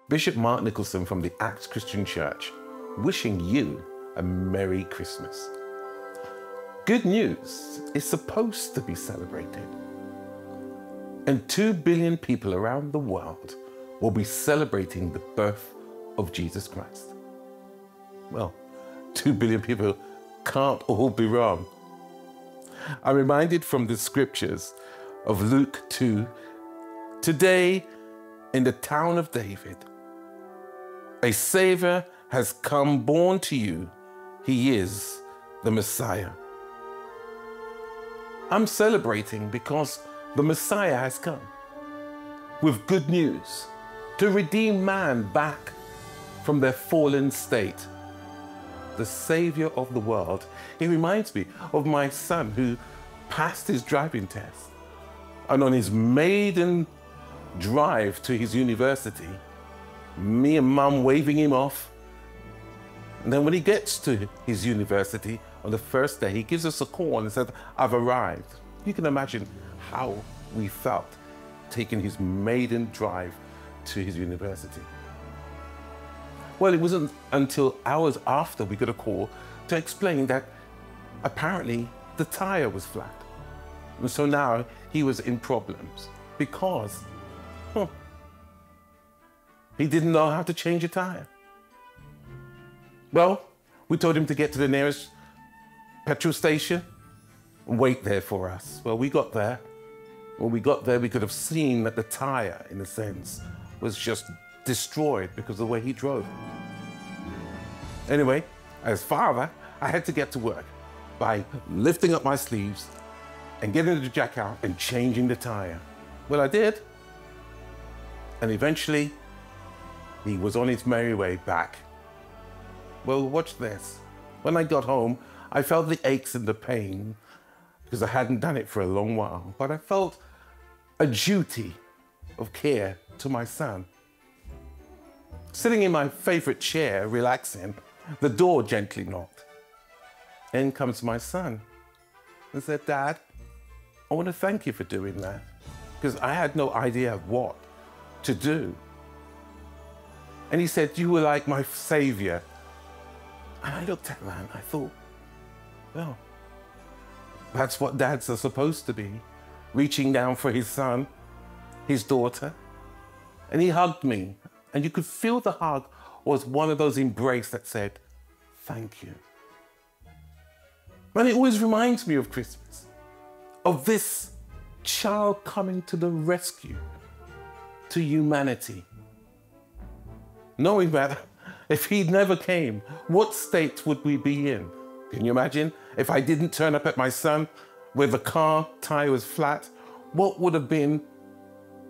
Bishop Mark Nicholson from the Acts Christian Church, wishing you a Merry Christmas. Good news is supposed to be celebrated. And 2 billion people around the world will be celebrating the birth of Jesus Christ. Well, 2 billion people can't all be wrong. I'm reminded from the scriptures of Luke 2, today in the town of David, a Savior has come born to you. He is the Messiah. I'm celebrating because the Messiah has come with good news to redeem man back from their fallen state. The Savior of the world. He reminds me of my son who passed his driving test. And on his maiden drive to his university, me and mum waving him off. And then when he gets to his university on the first day, he gives us a call and says, I've arrived. You can imagine how we felt taking his maiden drive to his university. Well, it wasn't until hours after we got a call to explain that apparently the tire was flat. And so now he was in problems because he didn't know how to change a tire. Well, we told him to get to the nearest petrol station and wait there for us. Well, we got there. When we got there, we could have seen that the tire, in a sense, was just destroyed because of the way he drove. Anyway, as father, I had to get to work by lifting up my sleeves and getting the jack out and changing the tire. Well, I did. And eventually, he was on his merry way back. Well, watch this. When I got home, I felt the aches and the pain because I hadn't done it for a long while, but I felt a duty of care to my son. Sitting in my favorite chair, relaxing, the door gently knocked. In comes my son and said, Dad, I want to thank you for doing that because I had no idea what to do. And he said, you were like my savior. And I looked at that and I thought, well, that's what dads are supposed to be, reaching down for his son, his daughter. And he hugged me. And you could feel the hug was one of those embraces that said, thank you. And it always reminds me of Christmas, of this child coming to the rescue, to humanity. Knowing that if he never came, what state would we be in? Can you imagine? If I didn't turn up at my son where the car tire was flat, what would have been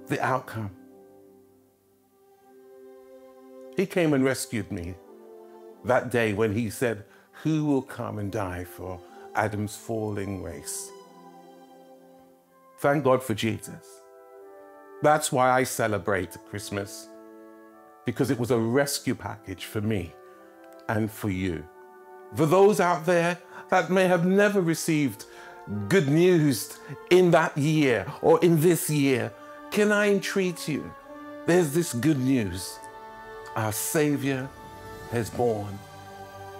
the outcome? He came and rescued me that day when he said, who will come and die for Adam's falling race? Thank God for Jesus. That's why I celebrate Christmas, because it was a rescue package for me and for you. For those out there that may have never received good news in that year or in this year, can I entreat you? There's this good news. Our Savior has born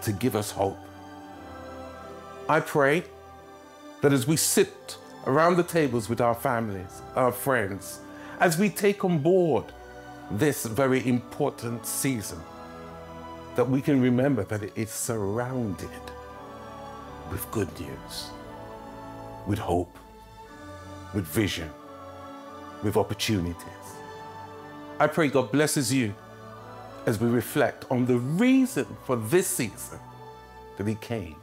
to give us hope. I pray that as we sit around the tables with our families, our friends, as we take on board this very important season, that we can remember that it is surrounded with good news, with hope, with vision, with opportunities. I pray God blesses you as we reflect on the reason for this season that He came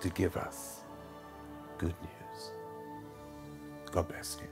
to give us good news. God bless you.